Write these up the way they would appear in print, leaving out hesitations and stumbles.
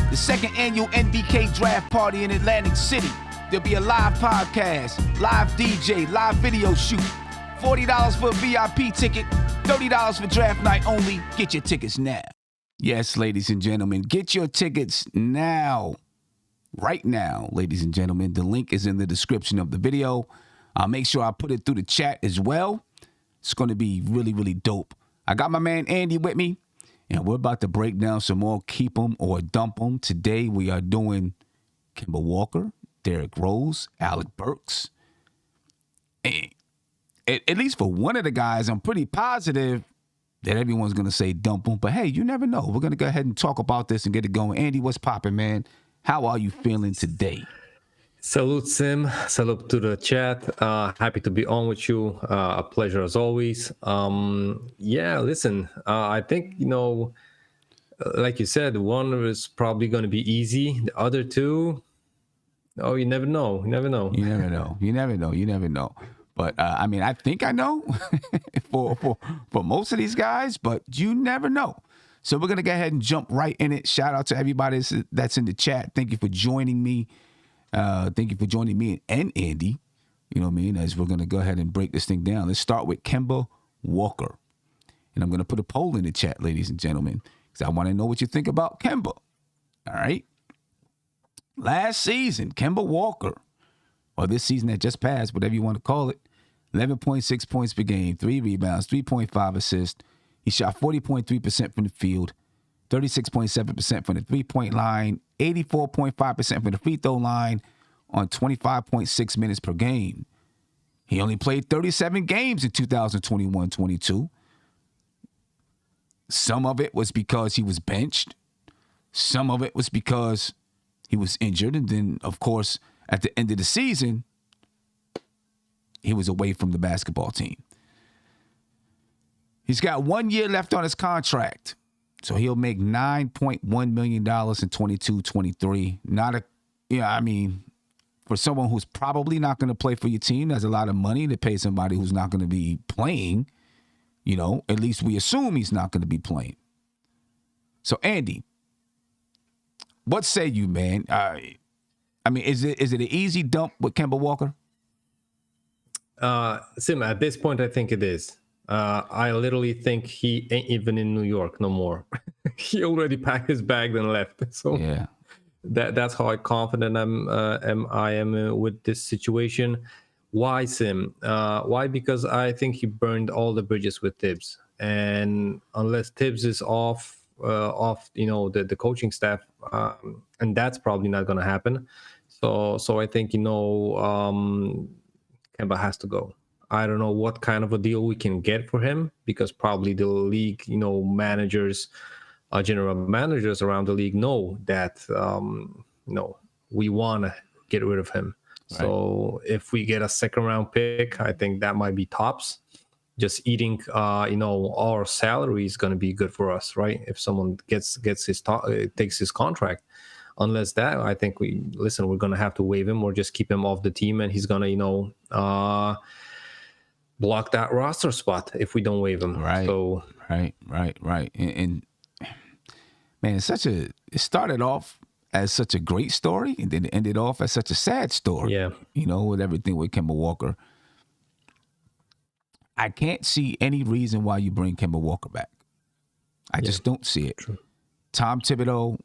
the second annual NBK Draft Party in Atlantic City. There'll be a live podcast, live DJ, live video shoot. $40 for a VIP ticket, $30 for draft night only. Get your tickets now. Yes, ladies and gentlemen, get your tickets now. Right now, ladies and gentlemen. The link is in the description of the video. I'll make sure I put it through the chat as well. It's going to be really, really dope. I got my man Andy with me, and we're about to break down some more keep 'em or dump 'em. Today, we are doing Kemba Walker, Derrick Rose, Alec Burks. And at least for one of the guys, I'm pretty positive that everyone's going to say dump them. But, hey, you never know. We're going to go ahead and talk about this and get it going. Andy, what's popping, man? How are you feeling today? Salute, Sim. Salute to the chat. Happy to be on with you. A pleasure as always. Listen, I think, like you said, one is probably going to be easy. The other two, you never know. You never know. You never know. But, I think I know for most of these guys, but you never know. So we're going to go ahead and jump right in it. Shout out to everybody that's in the chat. Thank you for joining me. Thank you for joining me and Andy, you know what I mean, as we're going to go ahead and break this thing down. Let's start with Kemba Walker. And I'm going to put a poll in the chat, ladies and gentlemen, because I want to know what you think about Kemba. All right? Last season, Kemba Walker, or this season that just passed, whatever you want to call it, 11.6 points per game, 3 rebounds, 3.5 assists. He shot 40.3% from the field, 36.7% from the three-point line, 84.5% from the free throw line on 25.6 minutes per game. He only played 37 games in 2021-22. Some of it was because he was benched. Some of it was because he was injured. And then, of course, at the end of the season, he was away from the basketball team. He's got 1 year left on his contract, so he'll make $9.1 million in 22-23. For someone who's probably not going to play for your team, there's a lot of money to pay somebody who's not going to be playing. At least we assume he's not going to be playing. So, Andy, what say you, man? Is it an easy dump with Kemba Walker? Sim, at this point, I think it is. I literally think he ain't even in New York no more. He already packed his bag and left. So yeah, that's how confident I am with this situation. Why, Sim? Why? Because I think he burned all the bridges with Tibbs, and unless Tibbs is off, the coaching staff, and that's probably not going to happen. So I think Kemba has to go. I don't know what kind of a deal we can get for him, because probably the league, managers, general managers around the league know that, we want to get rid of him. Right. So if we get a second round pick, I think that might be tops. Just eating, our salary is going to be good for us, right? If someone takes his contract. Unless that, I think we're going to have to waive him or just keep him off the team, and he's going to, block that roster spot if we don't waive him. Right. So right. And man, it started off as such a great story, and then it ended off as such a sad story. Yeah. With everything with Kemba Walker. I can't see any reason why you bring Kemba Walker back. I just don't see it. True. Tom Thibodeau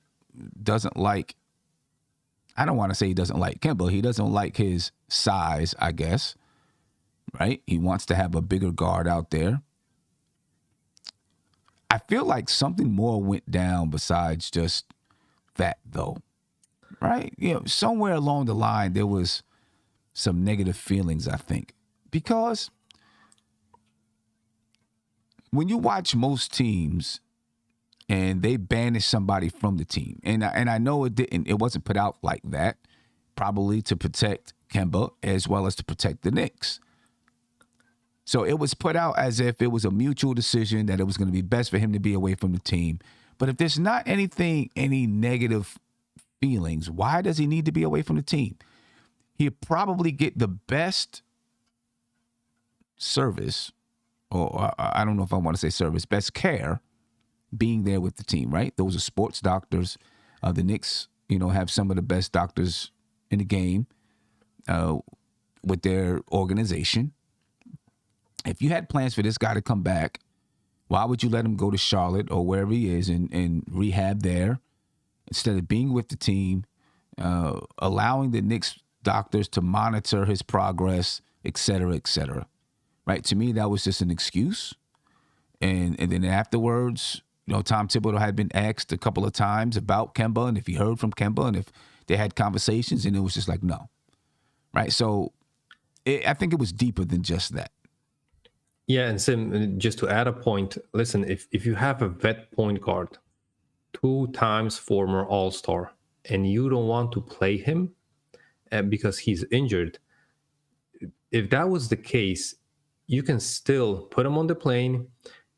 doesn't like, I don't want to say he doesn't like Kemba. He doesn't like his size, I guess. Right? He wants to have a bigger guard out there. I feel like something more went down besides just that, though. Right? Somewhere along the line, there was some negative feelings, I think. Because when you watch most teams and they banish somebody from the team, and I know it wasn't put out like that, probably to protect Kemba as well as to protect the Knicks. So it was put out as if it was a mutual decision that it was going to be best for him to be away from the team. But if there's not any negative feelings, why does he need to be away from the team? He'd probably get the best service, or I don't know if I want to say service, best care being there with the team, right? Those are sports doctors. The Knicks, have some of the best doctors in the game with their organization. If you had plans for this guy to come back, why would you let him go to Charlotte or wherever he is and rehab there instead of being with the team, allowing the Knicks doctors to monitor his progress, et cetera, et cetera? Right? To me, that was just an excuse. And then afterwards, Tom Thibodeau had been asked a couple of times about Kemba and if he heard from Kemba and if they had conversations, and it was just like, no. Right? So I think it was deeper than just that. Yeah, and Sim, just to add a point, listen, if you have a vet point guard, 2 times former All-Star, and you don't want to play him because he's injured, if that was the case, you can still put him on the plane,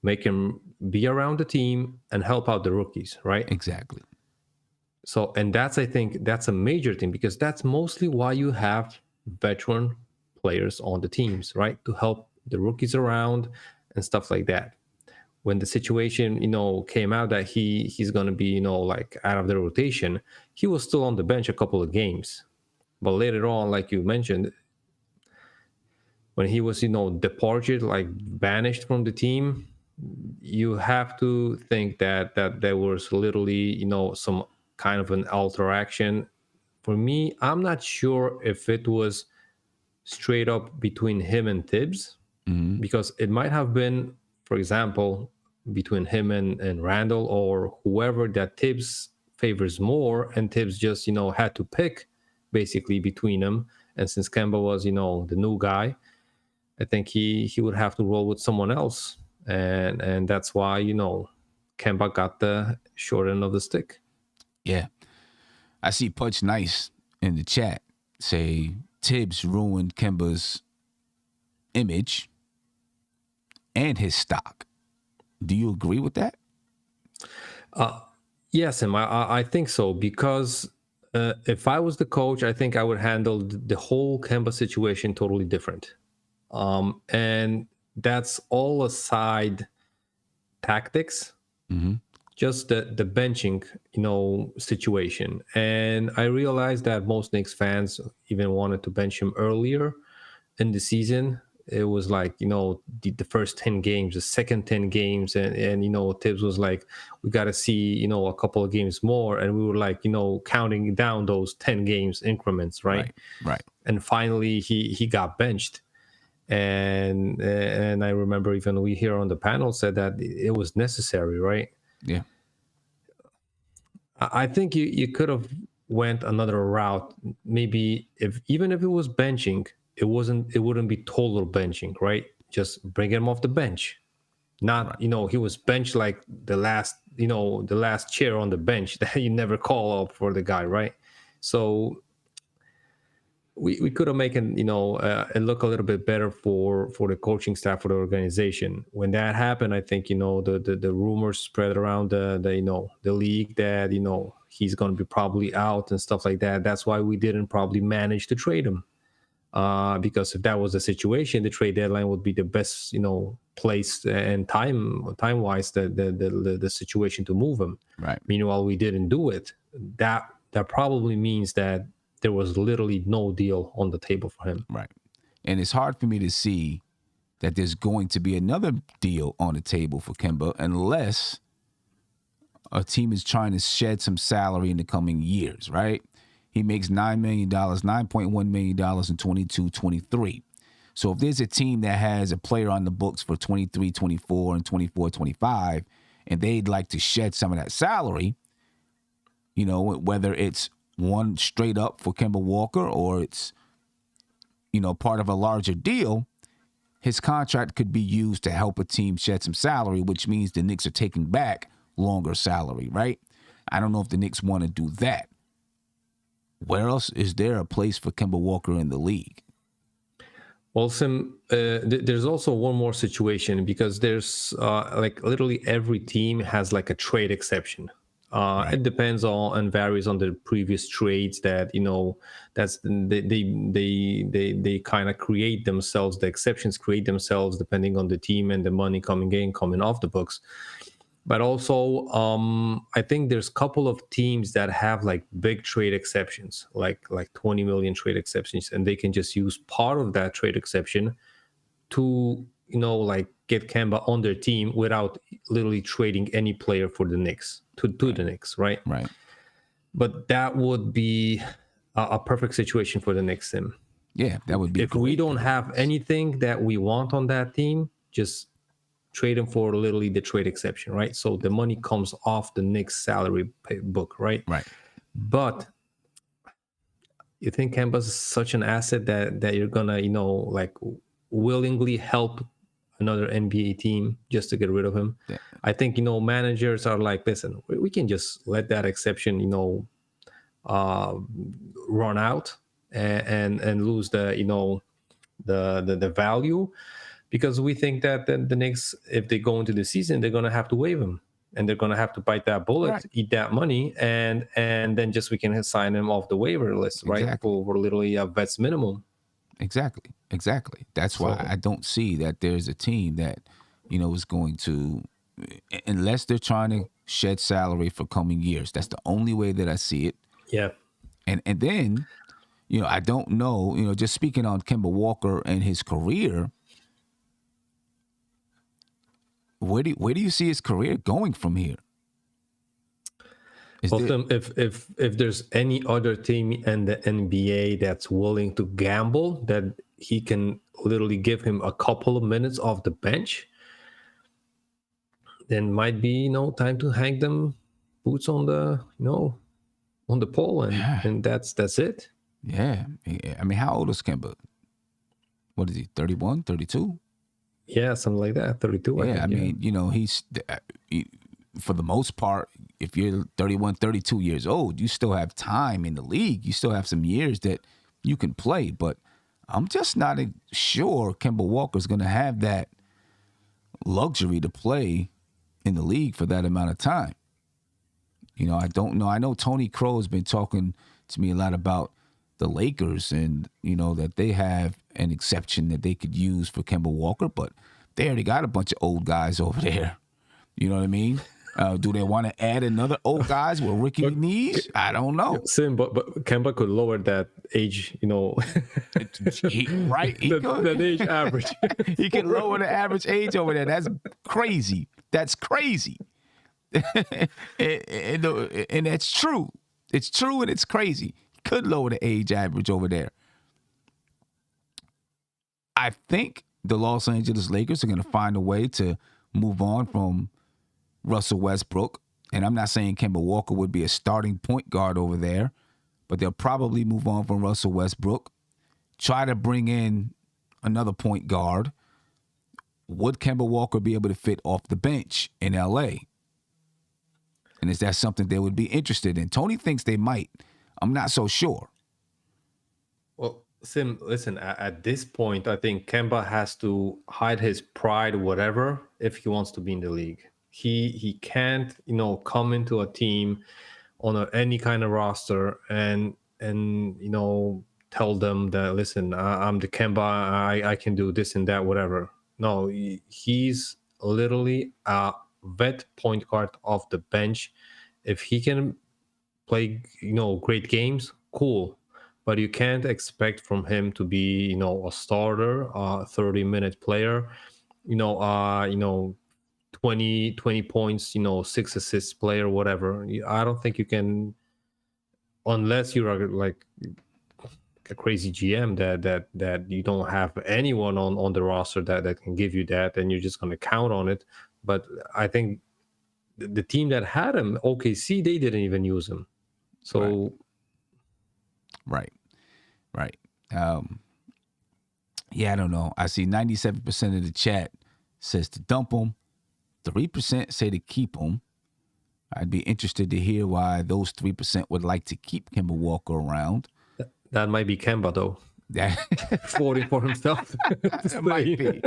make him be around the team, and help out the rookies, right? Exactly. So, and I think that's a major thing, because that's mostly why you have veteran players on the teams, right? To help the rookies around and stuff like that. When the situation, came out that he's going to be, like out of the rotation, he was still on the bench a couple of games. But later on, like you mentioned, when he was, departed, like banished from the team, you have to think that there was literally, some kind of an interaction. For me, I'm not sure if it was straight up between him and Tibbs, because it might have been, for example, between him and Randall or whoever that Tibbs favors more, and Tibbs just, had to pick basically between them. And since Kemba was, the new guy, I think he would have to roll with someone else. And that's why, Kemba got the short end of the stick. Yeah. I see Pudge Nice in the chat say Tibbs ruined Kemba's image and his stock. Do you agree with that? Yes, and I think so, because if I was the coach, I think I would handle the whole Kemba situation totally different. And that's all aside tactics, just the benching, situation. And I realized that most Knicks fans even wanted to bench him earlier in the season. It was like, the first 10 games, the second 10 games. And Tibbs was like, we got to see, a couple of games more. And we were like, counting down those 10 games increments, right? Right. And finally, he got benched. And I remember even we here on the panel said that it was necessary, right? Yeah. I think you could have went another route. Maybe even if it was benching, it wouldn't be total benching, right? Just bring him off the bench. Not, right. He was benched like the last chair on the bench that you never call up for the guy, right? So we could have made it look a little bit better for the coaching staff, for the organization. When that happened, I think the rumors spread around the league that he's going to be probably out and stuff like that. That's why we didn't probably manage to trade him, because if that was the situation, the trade deadline would be the best place and time wise the situation to move him. Right. Meanwhile, we didn't do it. That probably means that there was literally no deal on the table for him. Right. And it's hard for me to see that there's going to be another deal on the table for Kemba unless a team is trying to shed some salary in the coming years, right? He makes $9 million, $9.1 million in 22-23. So if there's a team that has a player on the books for 23-24 and 24-25, and they'd like to shed some of that salary, whether it's one straight up for Kemba Walker or it's, part of a larger deal, his contract could be used to help a team shed some salary, which means the Knicks are taking back longer salary, right? I don't know if the Knicks want to do that. Where else is there a place for Kemba Walker in the league? Well, Sim, there's also one more situation, because there's like literally every team has like a trade exception. Right. It depends on and varies on the previous trades that that's they kind of create themselves. The exceptions create themselves depending on the team and the money coming in, coming off the books. But also, I think there's a couple of teams that have like big trade exceptions, like 20 million trade exceptions, and they can just use part of that trade exception to, like get Kemba on their team without literally trading any player for the Knicks to the Knicks, right? Right. But that would be a perfect situation for the Knicks, Sim. Yeah, that would be If great we for don't the have Knicks. anything that we want on that team, just trade him for literally the trade exception, right? So the money comes off the Knicks salary book, right? Right. But you think Kemba's such an asset that you're gonna, like willingly help another NBA team just to get rid of him? Yeah. I think, managers are like, listen, we can just let that exception, run out and lose the, the value, because we think that the Knicks, if they go into the season, they're going to have to waive him, and they're going to have to bite that bullet, Right. eat that money, and then just we can sign him off the waiver list, right? Exactly. For literally a vet's minimum. Exactly. That's why So- I don't see that there's a team that, is going to, unless they're trying to shed salary for coming years. That's the only way that I see it. Yeah. And then, I don't know, just speaking on Kemba Walker and his career, where do you see his career going from here? Is Well, there- Tim, if there's any other team in the NBA that's willing to gamble that he can literally give him a couple of minutes off the bench, then might be time to hang them boots on the on the pole, and that's it. yeah. I mean, how old is Kemba? What is he, 31, 32? Yeah, something like that. 32. Yeah, I think, I mean, he's, for the most part, if you're 31, 32 years old, you still have time in the league. You still have some years that you can play. But I'm just not sure Kemba Walker's going to have that luxury to play in the league for that amount of time. I don't know. I know Tony Crow's been talking to me a lot about the Lakers and, that they have an exception that they could use for Kemba Walker, but they already got a bunch of old guys over there. You know what I mean? Do they want to add another old guys with rickety knees? I don't know. Sim, but Kemba could lower that age, Right? He could. that age average. He can lower the average age over there. That's crazy. That's crazy. and that's true. It's true and it's crazy. He could lower the age average over there. I think the Los Angeles Lakers are going to find a way to move on from Russell Westbrook. And I'm not saying Kemba Walker would be a starting point guard over there, but they'll probably move on from Russell Westbrook, try to bring in another point guard. Would Kemba Walker be able to fit off the bench in L.A.? And is that something they would be interested in? Tony thinks they might. I'm not so sure. Well, Sim, listen, at this point, I think Kemba has to hide his pride, whatever, if he wants to be in the league. He can't, come into a team on any kind of roster and tell them that, listen, I'm the Kemba, I can do this and that, whatever. No, he's literally a vet point guard off the bench. If he can play, great games, cool. But you can't expect from him to be, a starter, a 30-minute player, 20 points, 6 assists player, whatever. I don't think you can, unless you're like a crazy GM that you don't have anyone on the roster that can give you that, and you're just going to count on it. But I think the team that had him, OKC, they didn't even use him. So Right. Yeah, I don't know. I see 97% of the chat says to dump him. 3% say to keep him. I'd be interested to hear why those 3% would like to keep Kemba Walker around. that might be Kemba, though. That Voting for himself. might be.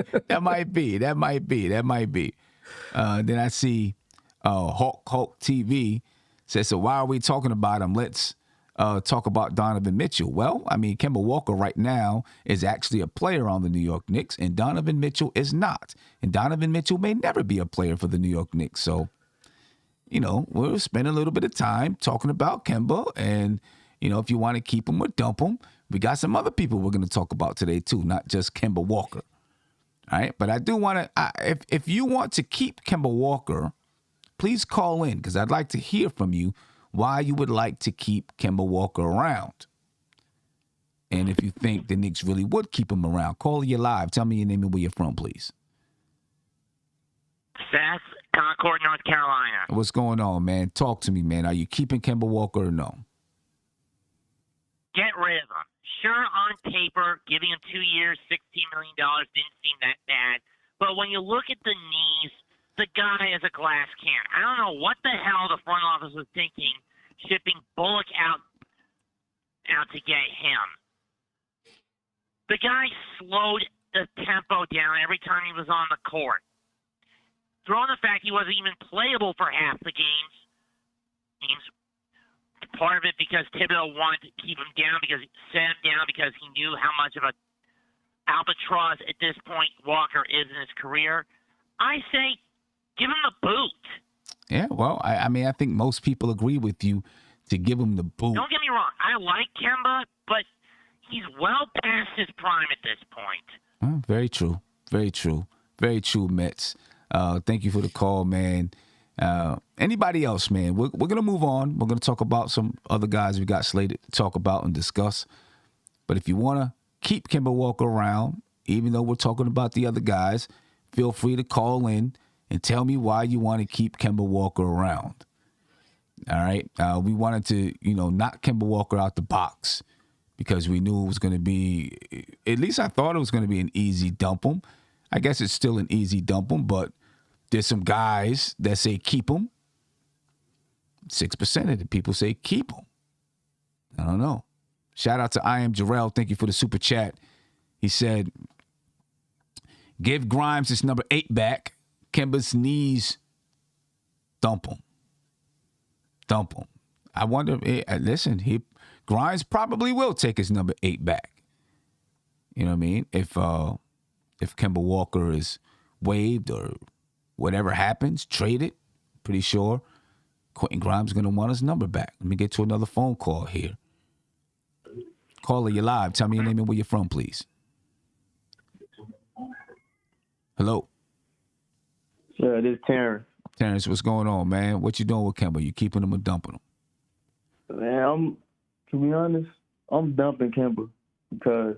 Then I see Hulk TV says, so why are we talking about him? Let's talk about Donovan Mitchell. Well, I mean, Kemba Walker right now is actually a player on the New York Knicks, and Donovan Mitchell is not. And Donovan Mitchell may never be a player for the New York Knicks. So we'll spend a little bit of time talking about Kemba. And, if you want to keep him or dump him, we got some other people we're going to talk about today, too, not just Kemba Walker. All right. But I do want to, if you want to keep Kemba Walker, please call in because I'd like to hear from you why you would like to keep Kemba Walker around. And if you think the Knicks really would keep him around, call you live. Tell me your name and where you're from, please. Seth, Concord, North Carolina. What's going on, man? Talk to me, man. Are you keeping Kemba Walker or no? Get rid of him. Sure, on paper, giving him 2 years, $16 million didn't seem that bad. But when you look at the knees, the guy is a glass can. I don't know what the hell the front office was thinking, shipping Bullock out to get him. The guy slowed the tempo down every time he was on the court. Throw in the fact he wasn't even playable for half the games. Part of it because Thibodeau wanted to keep him down because he set him down because he knew how much of a albatross at this point Walker is in his career. I say give him the boot. Yeah, well, I mean, I think most people agree with you to give him the boot. Don't get me wrong. I like Kemba, but he's well past his prime at this point. Very true. Very true. Very true, Mets. Thank you for the call, man. Anybody else, man? We're going to move on. We're going to talk about some other guys we got slated to talk about and discuss. But if you want to keep Kemba Walker around, even though we're talking about the other guys, feel free to call in and tell me why you want to keep Kemba Walker around. All right? We wanted to, knock Kemba Walker out the box because we knew it was going to be, at least I thought it was going to be an easy dump him. I guess it's still an easy dump him, but there's some guys that say keep him. 6% of the people say keep him. I don't know. Shout out to I Am Jarrell. Thank you for the super chat. He said, give Grimes his number 8 back. Kemba's knees, dump him. Dump him. I wonder, listen, Grimes probably will take his number 8 back. You know what I mean? If Kemba Walker is waived or whatever happens, traded, pretty sure Quentin Grimes is going to want his number back. Let me get to another phone call here. Caller, you're live. Tell me your name and where you're from, please. Hello. Yeah, this is Terrence. Terrence, what's going on, man? What you doing with Kemba? You keeping him or dumping him? Man, to be honest, I'm dumping Kemba because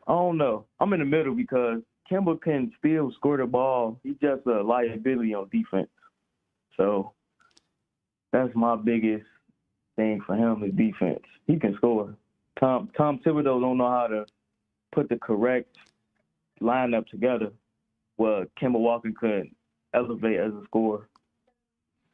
I don't know. I'm in the middle because Kemba can still score the ball. He's just a liability on defense. So that's my biggest thing for him is defense. He can score. Tom Thibodeau don't know how to put the correct lineup together where Kemba Walker could elevate as a scorer.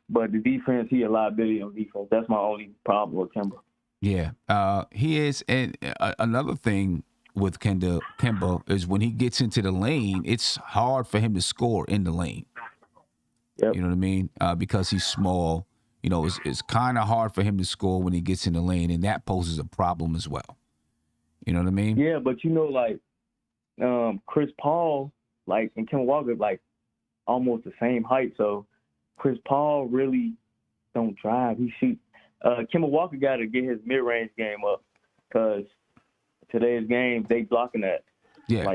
But the defense, he a liability on defense. That's my only problem with Kemba. Yeah, he is. And another thing with Kemba is when he gets into the lane, it's hard for him to score in the lane. Yep. You know what I mean? Because he's small. It's kind of hard for him to score when he gets in the lane, and that poses a problem as well. You know what I mean? Yeah, but Chris Paul, and Kemba Walker, almost the same height. So Chris Paul really don't drive. He shoot. Kemba Walker got to get his mid-range game up because today's game, they blocking that. Yeah.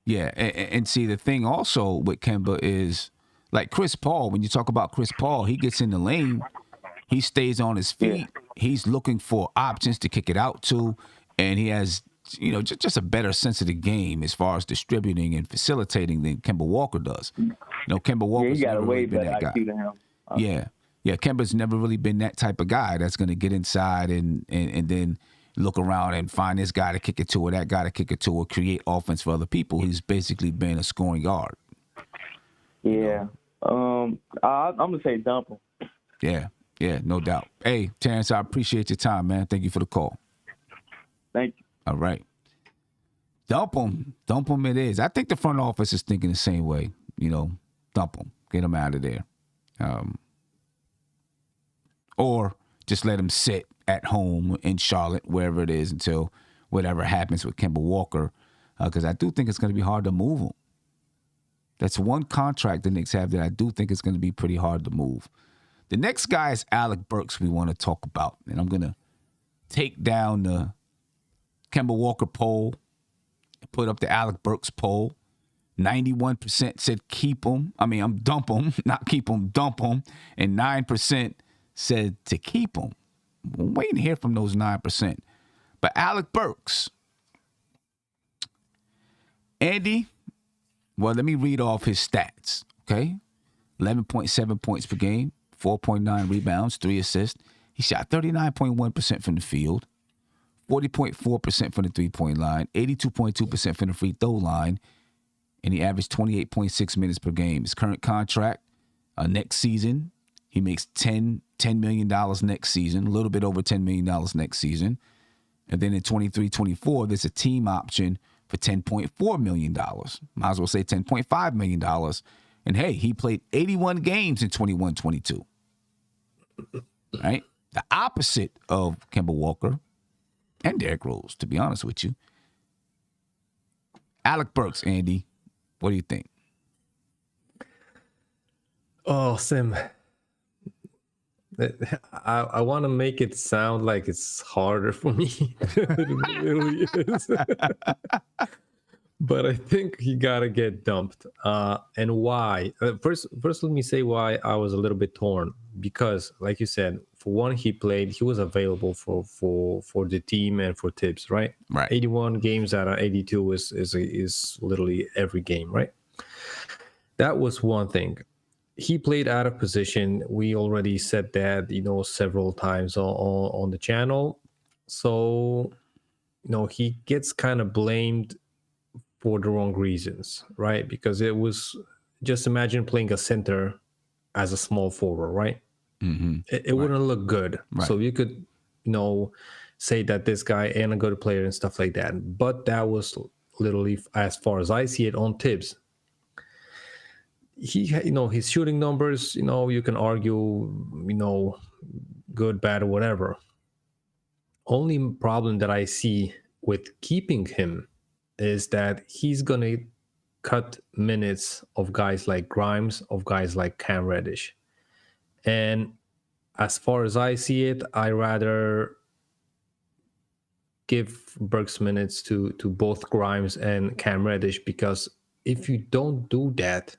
Yeah, and see, the thing also with Kemba is, like Chris Paul, when you talk about Chris Paul, he gets in the lane, he stays on his feet, Yeah. He's looking for options to kick it out to, and he has, just a better sense of the game as far as distributing and facilitating than Kemba Walker does. Kemba Walker's he got never a way really been better that guy. IQ than him. Yeah, Kemba's never really been that type of guy that's going to get inside and then look around and find this guy to kick it to or that guy to kick it to or create offense for other people. He's basically been a scoring guard. Yeah. I'm going to say dump him. Yeah, no doubt. Hey, Terrence, I appreciate your time, man. Thank you for the call. Thank you. All right. Dump him it is. I think the front office is thinking the same way. Dump him. Get him out of there. Or just let him sit at home in Charlotte, wherever it is, until whatever happens with Kemba Walker. Because I do think it's going to be hard to move him. That's one contract the Knicks have that I do think is going to be pretty hard to move. The next guy is Alec Burks we want to talk about. And I'm going to take down the Kemba Walker poll and put up the Alec Burks poll. 91% said keep him. Dump him, not keep him, dump him. And 9% said to keep him. I'm waiting to hear from those 9%. But Alec Burks. Andy, well, let me read off his stats, okay? 11.7 points per game, 4.9 rebounds, 3 assists. He shot 39.1% from the field, 40.4% from the three-point line, 82.2% from the free throw line, and he averaged 28.6 minutes per game. His current contract, next season, he makes $10 million next season, a little bit over $10 million next season. And then in 23-24, there's a team option for $10.4 million. Might as well say $10.5 million. And hey, he played 81 games in 21-22. Right? The opposite of Kemba Walker and Derrick Rose, to be honest with you. Alec Burks, Andy, what do you think? Oh, Sim. I want to make it sound like it's harder for me than it really is. But I think he got to get dumped. And why? First, let me say why I was a little bit torn. Because, like you said, for one, he was available for the team and for Tibbs, right? Right. 81 games out of 82 is literally every game, right? That was one thing. He played out of position. We already said that, several times on the channel. So, he gets kind of blamed for the wrong reasons, right? Because it was, just imagine playing a center as a small forward, right? Mm-hmm. It wouldn't look good. Right. So you could, say that this guy ain't a good player and stuff like that. But that was literally, as far as I see it, on Tibbs. He, his shooting numbers, you can argue, good, bad, or whatever. Only problem that I see with keeping him is that he's going to cut minutes of guys like Grimes, of guys like Cam Reddish. And as far as I see it, I rather give Burks minutes to both Grimes and Cam Reddish, because if you don't do that,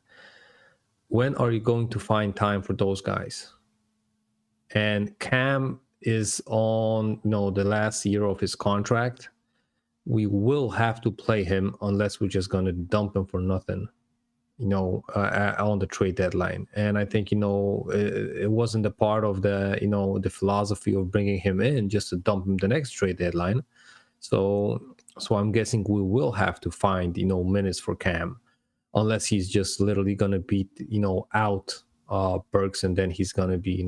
when are you going to find time for those guys? And Cam is on, the last year of his contract. We will have to play him unless we're just going to dump him for nothing, on the trade deadline. And I think, it wasn't a part of the, the philosophy of bringing him in just to dump him the next trade deadline. So I'm guessing we will have to find, minutes for Cam, unless he's just literally going to beat, out Burks, and then he's going to be,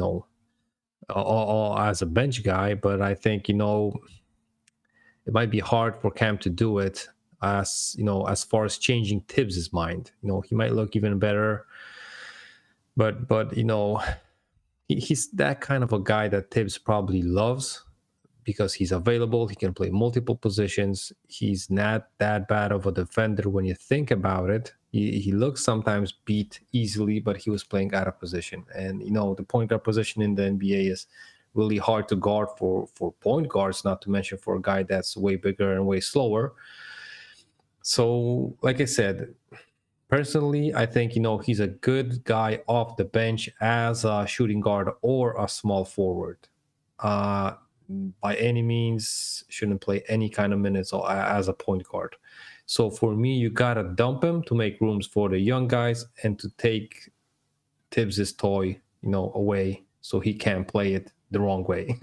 as a bench guy. But I think, it might be hard for Cam to do it, as far as changing Tibbs' mind. He might look even better, but he's that kind of a guy that Tibbs probably loves, because he's available. He can play multiple positions. He's not that bad of a defender when you think about it. He looks sometimes beat easily, but he was playing out of position. And, the point guard position in the NBA is really hard to guard for point guards, not to mention for a guy that's way bigger and way slower. So, like I said, personally, I think, he's a good guy off the bench as a shooting guard or a small forward. By any means, shouldn't play any kind of minutes as a point guard. So for me, you got to dump him to make rooms for the young guys and to take Tibbs' toy, away so he can't play it the wrong way.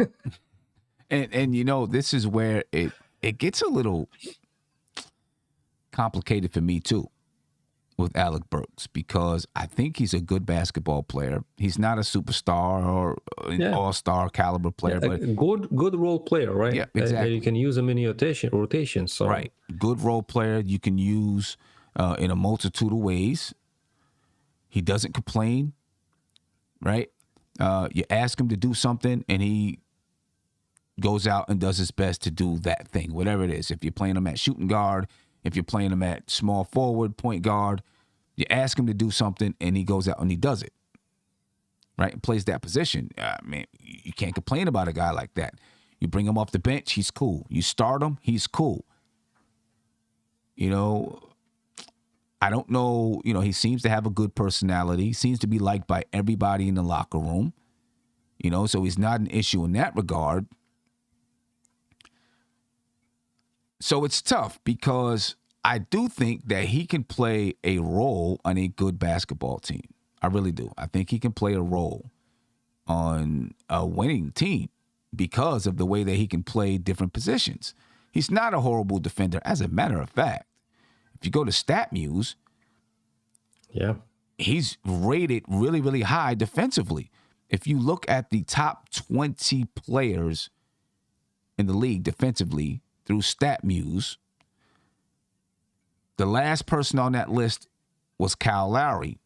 and this is where it gets a little complicated for me too with Alec Burks, because I think he's a good basketball player. He's not a superstar or an all-star caliber player, but a good role player, right? Yeah, exactly. You can use him in rotation. So right, good role player you can use in a multitude of ways. He doesn't complain, right? You ask him to do something, and he goes out and does his best to do that thing, whatever it is. If you're playing him at shooting guard, if you're playing him at small forward, point guard, You ask him to do something, and he goes out and he does it, right? And plays that position. I mean, you can't complain about a guy like that. You bring him off the bench, he's cool. You start him, he's cool. You know, I don't know. You know, he seems to have a good personality. He seems to be liked by everybody in the locker room. You know, so he's not an issue in that regard. So it's tough because I do think that he can play a role on a good basketball team. I really do. I think he can play a role on a winning team because of the way that he can play different positions. He's not a horrible defender. As a matter of fact, if you go to StatMuse, Yeah. he's rated really, really high defensively. If you look at the top 20 players in the league defensively through StatMuse, the last person on that list was Kyle Lowry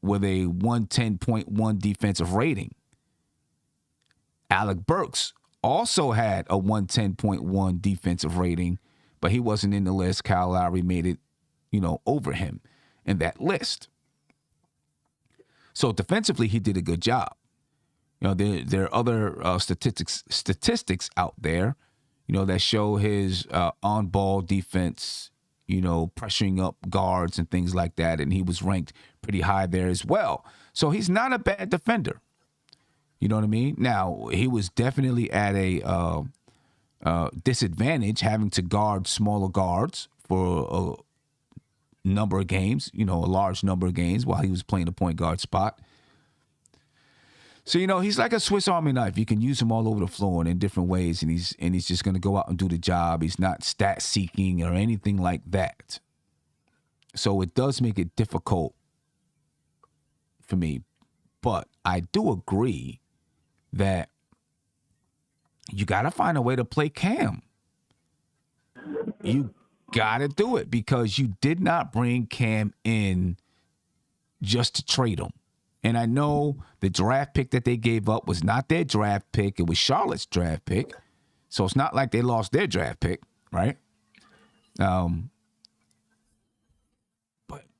with a 110.1 defensive rating. Alec Burks also had a 110.1 defensive rating, but he wasn't in the list. Kyle Lowry made it, you know, over him in that list. So defensively, he did a good job. You know, there are other statistics out there, you know, that show his on-ball defense, you know, pressuring up guards and things like that, and he was ranked pretty high there as well. So he's not a bad defender. You know what I mean? Now, he was definitely at a disadvantage having to guard smaller guards for a number of games, you know, a large number of games while he was playing the point guard spot. So, you know, he's like a Swiss Army knife. You can use him all over the floor and in different ways, and he's just going to go out and do the job. He's not stat seeking or anything like that. So it does make it difficult for me. But I do agree that you got to find a way to play Cam. You got to do it because you did not bring Cam in just to trade him. And I know the draft pick that they gave up was not their draft pick. It was Charlotte's draft pick. So it's not like they lost their draft pick, right? But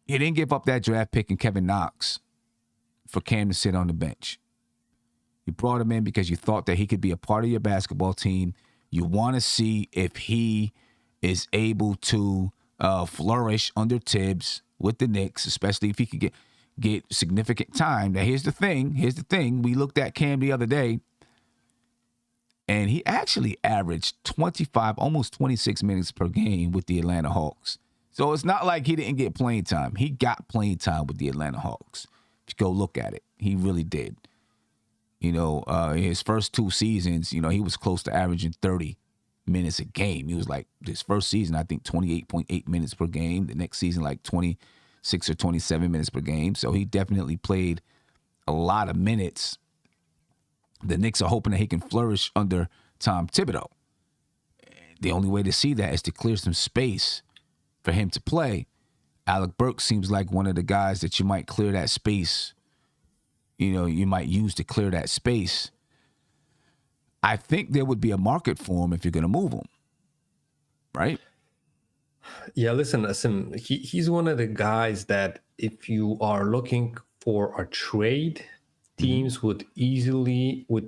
you didn't give up that draft pick in Kevin Knox for Cam to sit on the bench. You brought him in because you thought that he could be a part of your basketball team. You want to see if he is able to flourish under Tibbs with the Knicks, especially if he could get significant time. Now, here's the thing. We looked at Cam the other day, and he actually averaged 25, almost 26 minutes per game with the Atlanta Hawks. So it's not like he didn't get playing time. He got playing time with the Atlanta Hawks. If you go look at it, he really did. You know, his first two seasons, you know, he was close to averaging 30 minutes a game. He was like, his first season, I think 28.8 minutes per game. The next season, like 26 or 27 minutes per game. So he definitely played a lot of minutes. The Knicks are hoping that he can flourish under Tom Thibodeau. The only way to see that is to clear some space for him to play. Alec Burks seems like one of the guys that you might clear that space. You know, you might use to clear that space. I think there would be a market for him if you're going to move him, right? Yeah, listen, he's one of the guys that if you are looking for a trade, teams would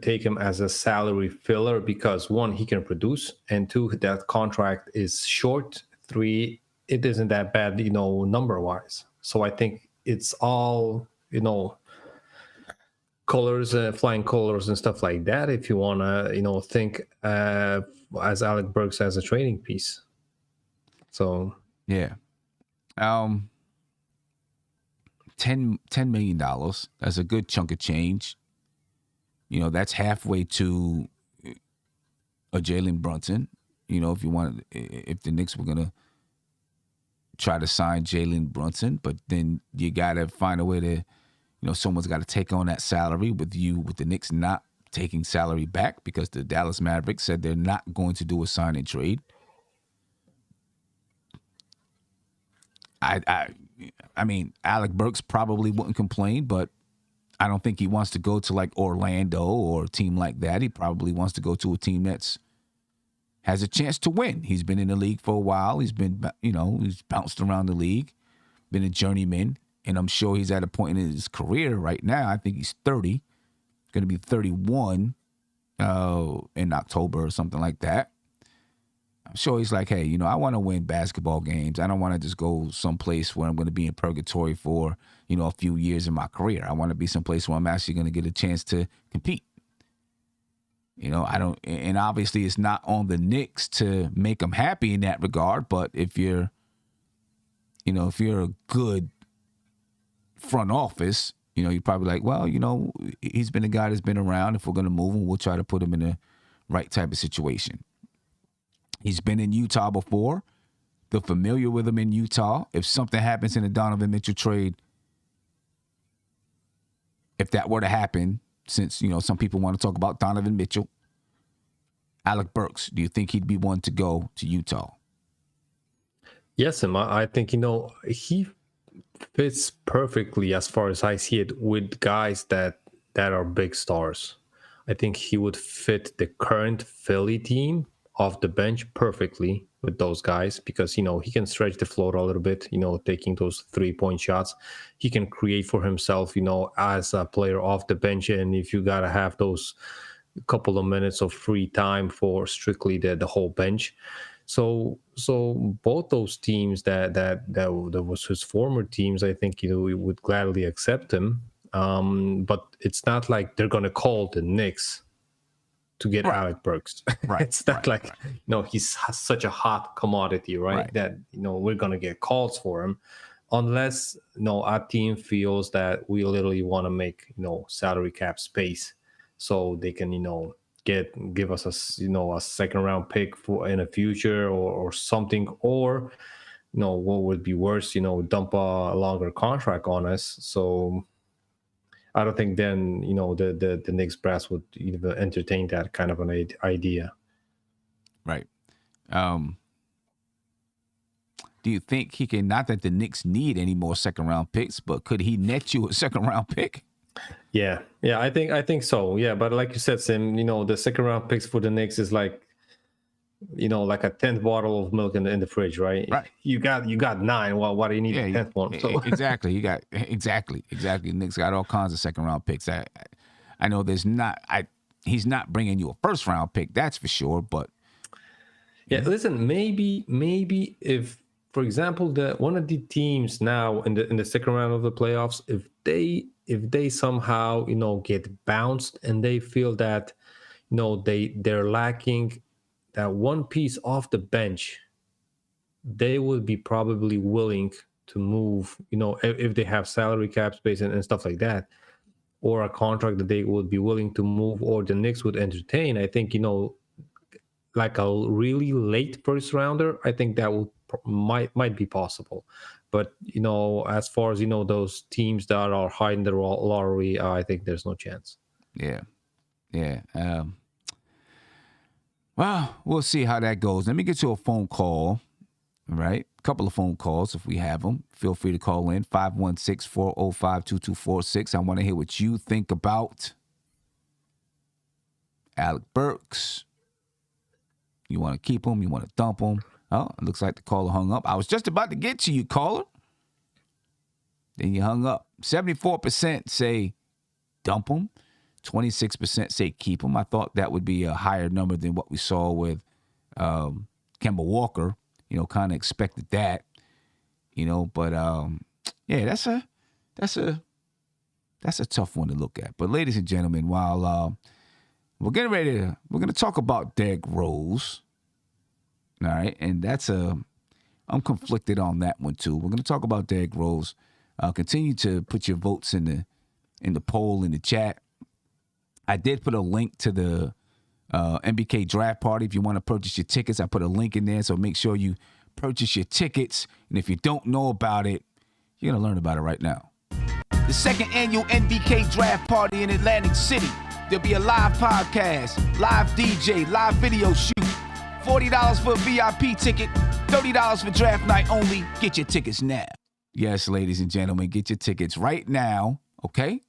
take him as a salary filler because one, he can produce, and two, that contract is short. Three, it isn't that bad, you know, number-wise. So I think it's all, you know, colors, flying colors and stuff like that if you want to, you know, think as Alec Burks as a trading piece. So yeah, $10 million. That's a good chunk of change. You know, that's halfway to a Jalen Brunson. You know, if the Knicks were gonna try to sign Jalen Brunson, but then you gotta find a way to, you know, someone's got to take on that salary with the Knicks not taking salary back because the Dallas Mavericks said they're not going to do a sign and trade. I mean, Alec Burks probably wouldn't complain, but I don't think he wants to go to like Orlando or a team like that. He probably wants to go to a team that's has a chance to win. He's been in the league for a while. He's been, you know, he's bounced around the league. been a journeyman, and I'm sure he's at a point in his career right now. I think he's 30, going to be 31 in October or something like that. I'm sure he's like, hey, I want to win basketball games. I don't want to just go someplace where I'm going to be in purgatory for, a few years in my career. I want to be someplace where I'm actually going to get a chance to compete. And obviously it's not on the Knicks to make them happy in that regard. But if you're a good front office, you're probably like, well, he's been a guy that's been around. If we're going to move him, we'll try to put him in the right type of situation. He's been in Utah before. They're familiar with him in Utah. If something happens in the Donovan Mitchell trade, if that were to happen, since, some people want to talk about Donovan Mitchell, Alec Burks, do you think he'd be one to go to Utah? Yes, I think, he fits perfectly, as far as I see it, with guys that are big stars. I think he would fit the current Philly team off the bench perfectly with those guys because, he can stretch the floor a little bit, taking those 3-point shots. He can create for himself, as a player off the bench. And if you got to have those couple of minutes of free time for strictly the whole bench. So both those teams that was his former teams, I think, we would gladly accept him. But it's not like they're going to call the Knicks to get Alec Burks. Right. It's not he's such a hot commodity, right? That, we're going to get calls for him unless, our team feels that we literally want to make, salary cap space so they can, give us a second round pick for in the future or something, or, what would be worse, dump a longer contract on us. So I don't think then, the Knicks brass would even entertain that kind of an idea. Right. Do you think he can, not that the Knicks need any more second round picks, but could he net you a second round pick? Yeah, I think so. Yeah, but like you said, Sim, the second round picks for the Knicks is like, like a 10th bottle of milk in the fridge, right? Right. You got 9. Well, why do you need a 10th one? So. Exactly. You got exactly. The Knicks got all kinds of second round picks. I know he's not bringing you a first round pick, that's for sure. But yeah, listen, maybe if, for example, one of the teams now in the second round of the playoffs, if they somehow get bounced and they feel that they're lacking that one piece off the bench, they would be probably willing to move, if they have salary cap space and stuff like that, or a contract that they would be willing to move, or the Knicks would entertain. I think, like a really late first rounder, I think that might be possible. But, as far as, those teams that are high in the lottery, I think there's no chance. Yeah. Well, we'll see how that goes. Let me get you a phone call, right? A couple of phone calls if we have them. Feel free to call in, 516-405-2246. I want to hear what you think about Alec Burks. You want to keep him? You want to dump him? Oh, it looks like the caller hung up. I was just about to get to you, caller. Then you hung up. 74% say dump him. 26% say keep him. I thought that would be a higher number than what we saw with Kemba Walker. Kind of expected that. But yeah, that's a tough one to look at. But ladies and gentlemen, while we're going to talk about Derrick Rose. All right, and I'm conflicted on that one too. We're going to talk about Derrick Rose. Continue to put your votes in the poll in the chat. I did put a link to the MBK draft party. If you want to purchase your tickets, I put a link in there. So make sure you purchase your tickets. And if you don't know about it, you're going to learn about it right now. The second annual MBK draft party in Atlantic City. There'll be a live podcast, live DJ, live video shoot. $40 for a VIP ticket, $30 for draft night only. Get your tickets now. Yes, ladies and gentlemen, get your tickets right now, okay?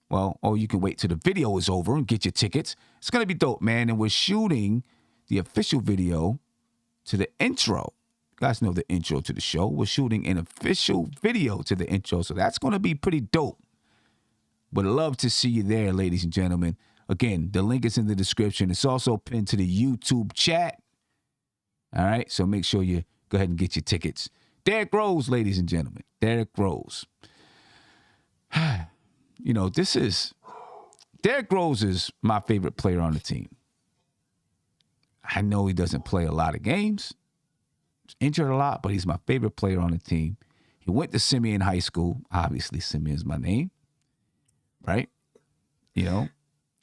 Well, or you can wait till the video is over and get your tickets. It's going to be dope, man. And we're shooting the official video to the intro guys know the intro to the show. We're shooting an official video to the intro, so that's going to be pretty dope. Would love to see you there, ladies and gentlemen. Again, the link is in the description. It's also pinned to the YouTube chat. All right, so make sure you go ahead and get your tickets. Derrick Rose, ladies and gentlemen. Derrick Rose. You know, Derrick Rose is my favorite player on the team. I know he doesn't play a lot of games. He's injured a lot, but he's my favorite player on the team. He went to Simeon High School. Obviously, Simeon's my name, right? You know,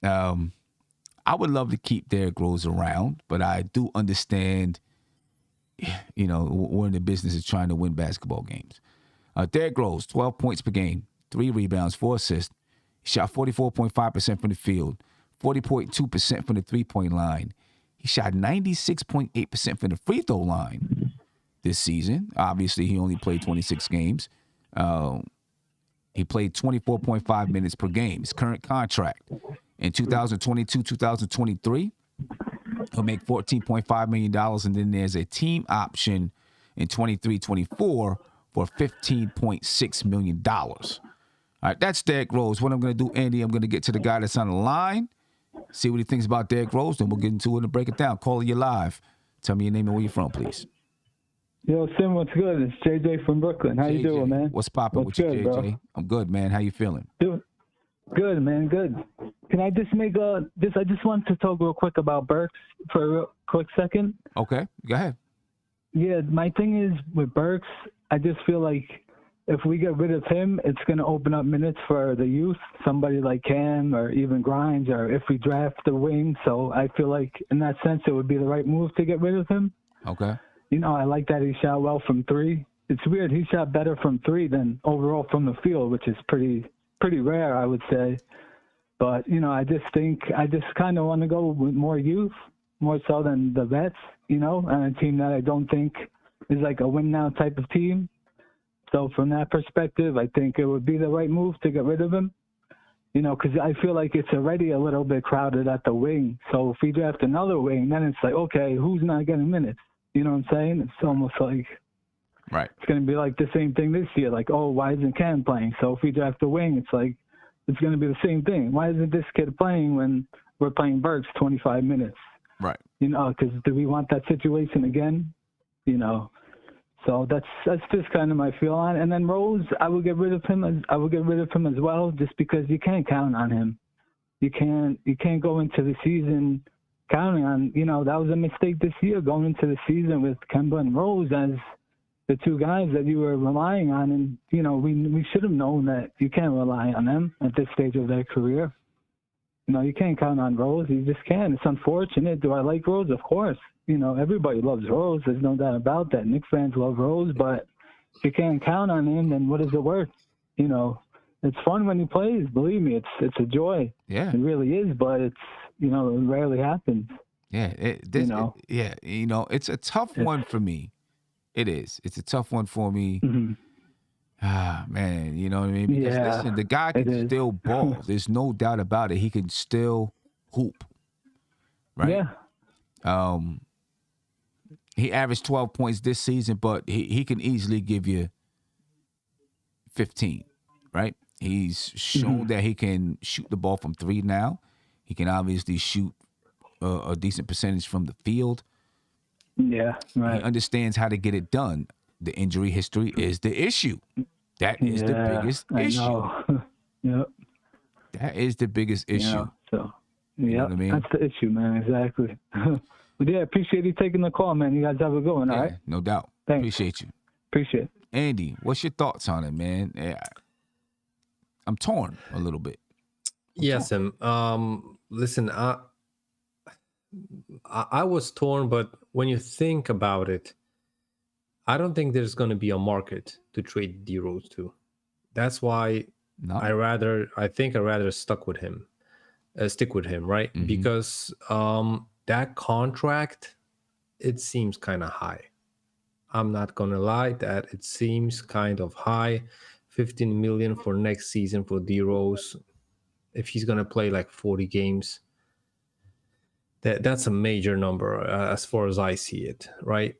I would love to keep Derrick Rose around, but I do understand, you know, we're in the business of trying to win basketball games. Derrick Rose, 12 points per game, 3 rebounds, 4 assists. He shot 44.5% from the field, 40.2% from the three-point line. He shot 96.8% from the free throw line this season. Obviously, he only played 26 games. He played 24.5 minutes per game. His current contract in 2022-2023, he'll make $14.5 million, and then there's a team option in 23-24 for $15.6 million. All right, that's Derrick Rose. What I'm going to do, Andy, I'm going to get to the guy that's on the line, see what he thinks about Derrick Rose, then we'll get into it and break it down. Call you live. Tell me your name and where you're from, please. Yo, Sim, what's good? It's JJ from Brooklyn. How you doing, man? What's popping with you, JJ? Bro? I'm good, man. How you feeling? Good, man. Good. Can I just make I just want to talk real quick about Burks for a real quick second. Okay, go ahead. Yeah, my thing is with Burks, I just feel like if we get rid of him, it's going to open up minutes for the youth, somebody like Cam or even Grimes, or if we draft the wing. So I feel like in that sense, it would be the right move to get rid of him. Okay. You know, I like that he shot well from 3. It's weird. He shot better from 3 than overall from the field, which is pretty rare, I would say. But, you know, I just kind of want to go with more youth, more so than the vets, you know, and a team that I don't think is like a win now type of team. So from that perspective, I think it would be the right move to get rid of him, you know, because I feel like it's already a little bit crowded at the wing. So if we draft another wing, then it's like, okay, who's not getting minutes? You know what I'm saying? It's almost like right. It's going to be like the same thing this year. Like, oh, why isn't Cam playing? So if we draft a wing, it's like it's going to be the same thing. Why isn't this kid playing when we're playing Burks 25 minutes? Right. You know, because do we want that situation again? You know, so that's just kind of my feel on it. And then Rose, I would get rid of him as well, just because you can't count on him. You can't go into the season counting on, you know, that was a mistake this year, going into the season with Kemba and Rose as the 2 guys that you were relying on. And, you know, we should have known that you can't rely on them at this stage of their career. You know, you can't count on Rose. You just can't. It's unfortunate. Do I like Rose? Of course. You know, everybody loves Rose. There's no doubt about that. Knicks fans love Rose. But if you can't count on him, then what is it worth? You know, it's fun when he plays. Believe me, it's a joy. Yeah. It really is. But it's, you know, it rarely happens. Yeah. You know, it's a tough one for me. It is. It's a tough one for me. Mm-hmm. Ah, man, you know what I mean? Because listen, the guy can still ball. There's no doubt about it. He can still hoop. Right? Yeah. He averaged 12 points this season, but he can easily give you 15, right? He's shown that he can shoot the ball from 3 now. He can obviously shoot a decent percentage from the field. Yeah, right. He understands how to get it done. The injury history is the issue. That is the biggest issue. Yep. That is the biggest issue. Yeah, so, you know what I mean? That's the issue, man. Exactly. But yeah, appreciate you taking the call, man. You guys have a good one, all right? No doubt. Thanks. Appreciate you. Appreciate it. Andy, what's your thoughts on it, man? Yeah, I'm torn a little bit. Yes, listen, I was torn, but when you think about it, I don't think there's going to be a market to trade D Rose to. That's why I rather stick with him, right? Mm-hmm. Because that contract, it seems kind of high. I'm not gonna lie, that it seems kind of high. $15 million for next season for D Rose. If he's gonna play like 40 games, that's a major number as far as I see it, right?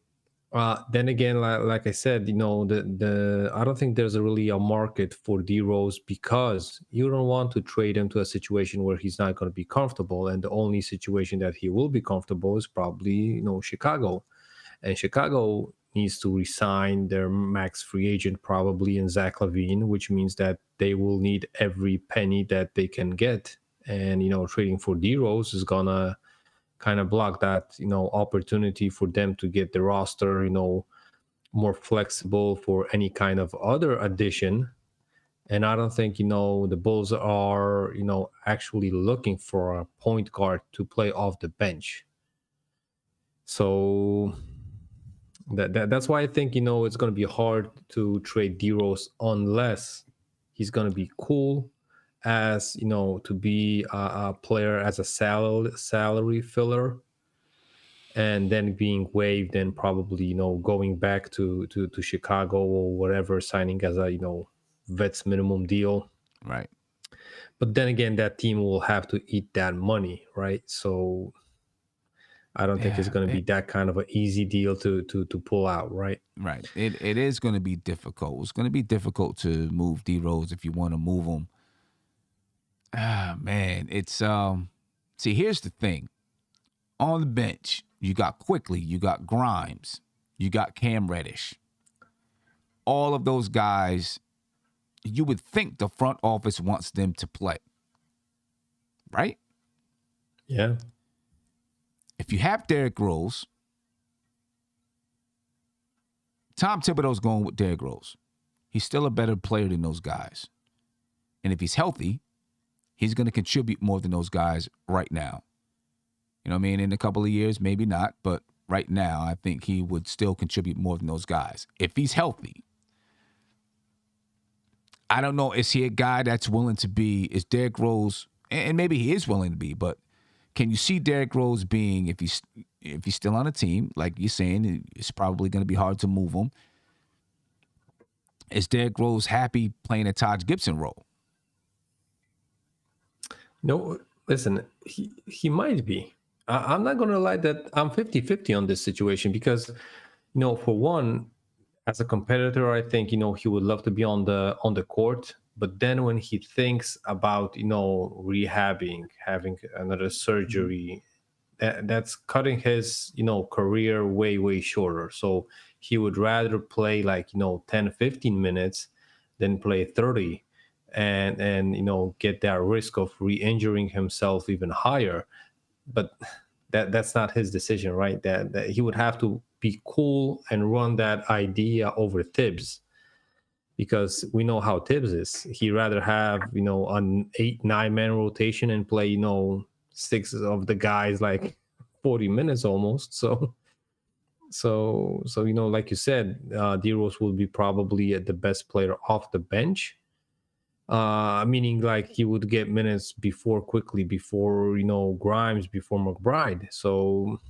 Then again, like I said, I don't think there's really a market for D Rose because you don't want to trade him to a situation where he's not going to be comfortable, and the only situation that he will be comfortable is probably Chicago, and Chicago needs to resign their max free agent probably in Zach LaVine, which means that they will need every penny that they can get, and trading for D Rose is gonna kind of block that opportunity for them to get the roster more flexible for any kind of other addition. And I don't think the Bulls are actually looking for a point guard to play off the bench. So that's why I think it's going to be hard to trade D Rose unless he's going to be cool as to be a player as a salary filler, and then being waived and probably going back to Chicago or whatever, signing as a vets minimum deal. Right. But then again, that team will have to eat that money, right? So I don't think it's going to be that kind of an easy deal to pull out, right? Right. It is going to be difficult. It's going to be difficult to move D Rose if you want to move him. Man, it's see, here's the thing. On the bench, you got Quickly, you got Grimes, you got Cam Reddish. All of those guys, you would think the front office wants them to play. Right? Yeah. If you have Derrick Rose, Tom Thibodeau's going with Derrick Rose. He's still a better player than those guys. And if he's healthy, he's going to contribute more than those guys right now. You know what I mean? In a couple of years, maybe not. But right now, I think he would still contribute more than those guys. If he's healthy, I don't know. Is he a guy that's willing to be, is Derrick Rose, and maybe he is willing to be, but can you see Derrick Rose being, if he's still on a team, like you're saying, it's probably going to be hard to move him. Is Derrick Rose happy playing a Taj Gibson role? No, listen, he might be. I'm not going to lie that I'm 50-50 on this situation because, for one, as a competitor, I think, he would love to be on the court. But then when he thinks about, rehabbing, having another surgery, that's cutting his, career way, way shorter. So he would rather play like, 10, 15 minutes than play 30 and get that risk of re-injuring himself even higher. But that's not his decision, right? That he would have to be cool and run that idea over Thibs, because we know how Thibs is. He'd rather have an 8-9 man rotation and play 6 of the guys like 40 minutes almost. So like you said, D Rose will be probably the best player off the bench. Meaning like he would get minutes Quickly, before Grimes, before McBride. So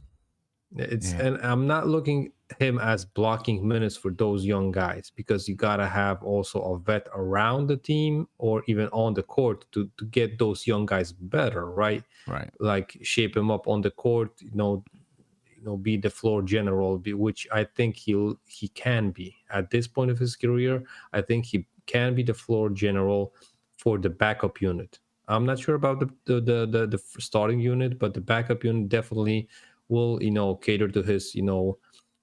and I'm not looking him as blocking minutes for those young guys, because you gotta have also a vet around the team or even on the court to get those young guys better, right? Right. Like shape him up on the court, be the floor general, which I think he can be at this point of his career. I think he can be the floor general for the backup unit. I'm not sure about the starting unit, but the backup unit definitely will cater to his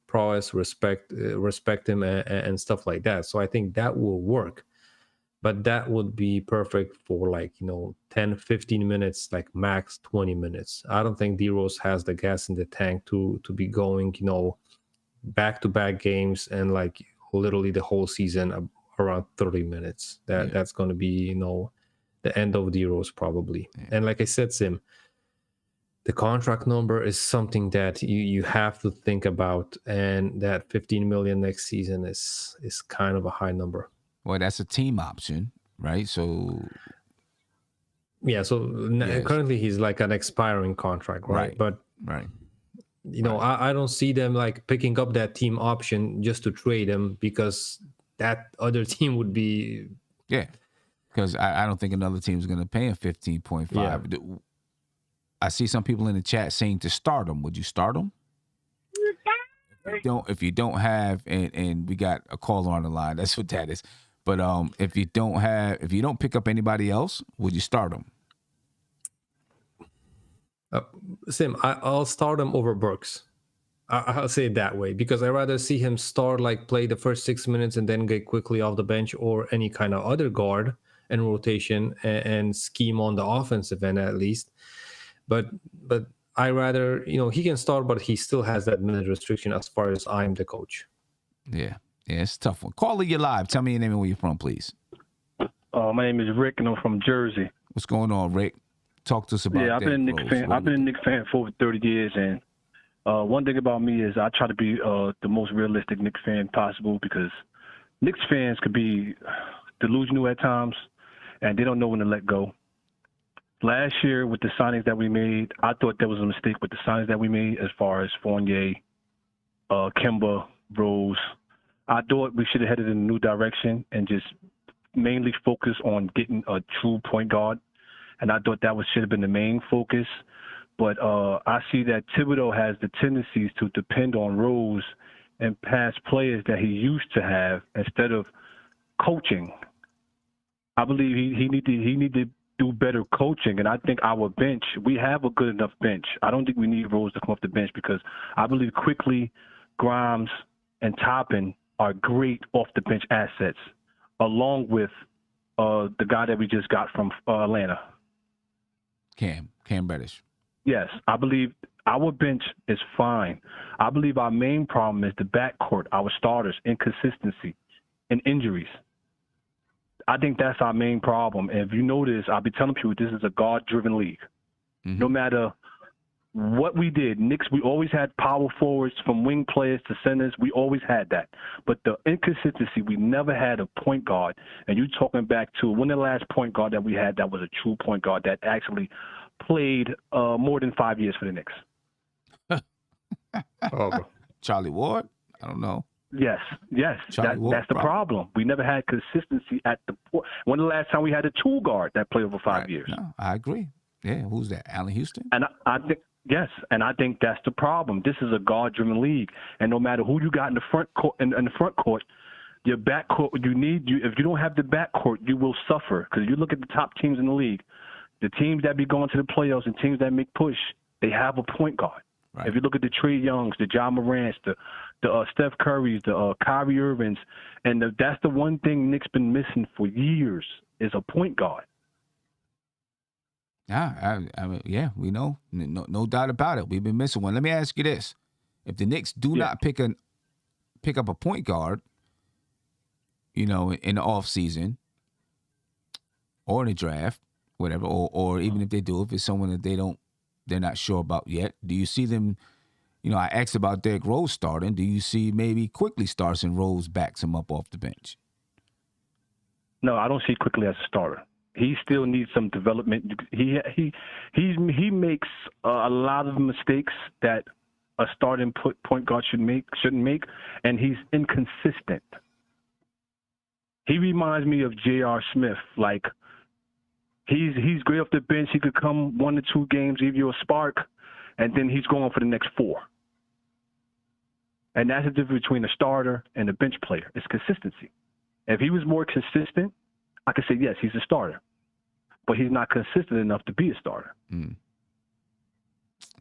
prowess, respect him and stuff like that. So I think that will work, but that would be perfect for like 10-15 minutes, like max 20 minutes. I don't think D Rose has the gas in the tank to be going back-to-back games and like literally the whole season around 30 minutes. That's going to be the end of D Rose probably. And like I said, Sim, the contract number is something that you have to think about, and that 15 million next season is kind of a high number. Well, that's a team option, right? So yeah, so currently he's like an expiring contract, right? But right. I don't see them like picking up that team option just to trade him, because that other team would be because I don't think another team is going to pay him 15.5. Yeah. I see some people in the chat saying to start him. Would you start him? if you don't have, and we got a caller on the line, that's what that is. But if you don't pick up anybody else, would you start them? Sim, I'll start him over Burks. I'll say it that way because I'd rather see him start, like play the first 6 minutes and then get quickly off the bench, or any kind of other guard and rotation and scheme on the offensive end at least. But I rather, he can start, but he still has that minute restriction as far as I'm the coach. Yeah, it's a tough one. Caller, you live. Tell me your name and where you're from, please. My name is Rick, and I'm from Jersey. What's going on, Rick? Talk to us about. Yeah, I've been a Knicks fan. I've been a Knicks fan for over 30 years, and one thing about me is I try to be the most realistic Knicks fan possible, because Knicks fans could be delusional at times, and they don't know when to let go. Last year, with the signings that we made, I thought there was a mistake with the signings that we made as far as Fournier, Kemba, Rose. I thought we should have headed in a new direction and just mainly focus on getting a true point guard. And I thought that should have been the main focus. But I see that Thibodeau has the tendencies to depend on Rose and past players that he used to have instead of coaching. I believe he need to do better coaching. And I think our bench, we have a good enough bench. I don't think we need Rose to come off the bench, because I believe Quickly, Grimes, and Toppin are great off the bench assets, along with the guy that we just got from Atlanta. Cam Reddish. Yes, I believe our bench is fine. I believe our main problem is the backcourt, our starters, inconsistency, and injuries. I think that's our main problem. And if you notice, I'll be telling people this is a guard-driven league. Mm-hmm. No matter what we did, Knicks, we always had power forwards from wing players to centers. We always had that. But the inconsistency, we never had a point guard. And you're talking back to when the last point guard that we had that was a true point guard that actually played more than 5 years for the Knicks. Charlie Ward? I don't know. Yes. That's the problem. We never had consistency at the point. When the last time we had a two guard that played over 5 years? No, I agree. Yeah, who's that? Allen Houston? And I think yes, and I think that's the problem. This is a guard-driven league, and no matter who you got in the front court, your backcourt, if you don't have the backcourt, you will suffer. Because you look at the top teams in the league, the teams that be going to the playoffs and teams that make push, they have a point guard. Right. If you look at the Trae Youngs, the John Morants, the Steph Currys, the Kyrie Irvings, and that's the one thing Nick's been missing for years is a point guard. Yeah, we know. No doubt about it. We've been missing one. Let me ask you this. If the Knicks do not pick up a point guard, in the offseason or in the draft, whatever, or even if they do, if it's someone that they're not sure about yet, do you see them, I asked about Derrick Rose starting. Do you see maybe Quickly starts and Rose backs him up off the bench? No, I don't see Quickly as a starter. He still needs some development. He makes a lot of mistakes that a starting point guard shouldn't make, and he's inconsistent. He reminds me of J.R. Smith. Like, he's great off the bench. He could come 1 to 2 games, give you a spark, and then he's going for the next 4. And that's the difference between a starter and a bench player. It's consistency. If he was more consistent, I could say, yes, he's a starter. But he's not consistent enough to be a starter. Mm.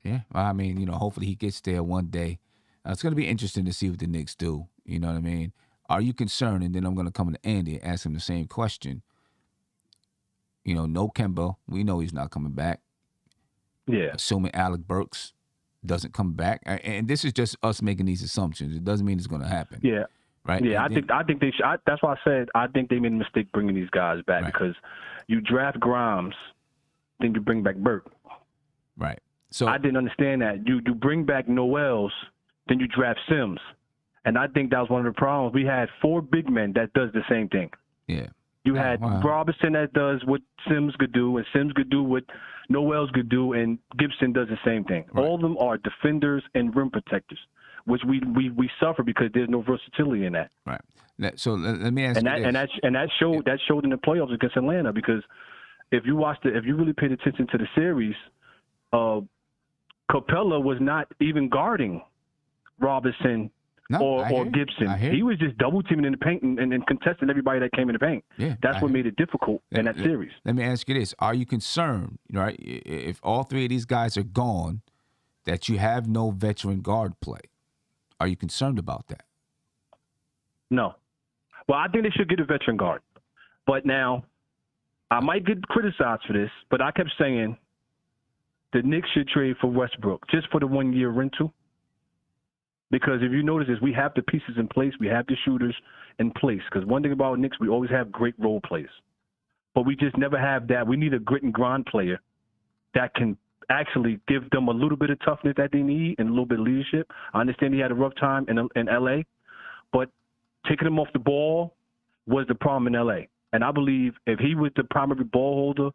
Yeah, I mean, hopefully he gets there one day. It's going to be interesting to see what the Knicks do. You know what I mean? Are you concerned? And then I'm going to come to Andy and ask him the same question. No Kemba. We know he's not coming back. Yeah. Assuming Alec Burks doesn't come back. And this is just us making these assumptions. It doesn't mean it's going to happen. Yeah. Right? Yeah, I think they should. That's why I said I think they made a mistake bringing these guys back, because you draft Grimes, then you bring back Burke. Right. So I didn't understand that. You bring back Noels, then you draft Sims. And I think that was one of the problems. We had 4 big men that does the same thing. Yeah. You had Robinson that does what Sims could do, and Sims could do what Noels could do, and Gibson does the same thing. Right. All of them are defenders and rim protectors, which we suffer because there's no versatility in that. Right. So let me ask you this. And that showed in the playoffs against Atlanta, because if you really paid attention to the series, Capella was not even guarding Robinson No, or I hear you. Gibson. I hear He you. was just double teaming in the paint and contesting everybody that came in the paint. Yeah, That's I what hear made it difficult in that series. Let me ask you this: are you concerned, right? If all three of these guys are gone, that you have no veteran guard play? Are you concerned about that? No. Well, I think they should get a veteran guard. But now, I might get criticized for this, but I kept saying the Knicks should trade for Westbrook just for the 1 year rental. Because if you notice is we have the pieces in place, we have the shooters in place. Because one thing about Knicks, we always have great role players. But we just never have that. We need a grit and grind player that can actually give them a little bit of toughness that they need and a little bit of leadership. I understand he had a rough time in L.A., but taking him off the ball was the problem in L.A. And I believe if he was the primary ball holder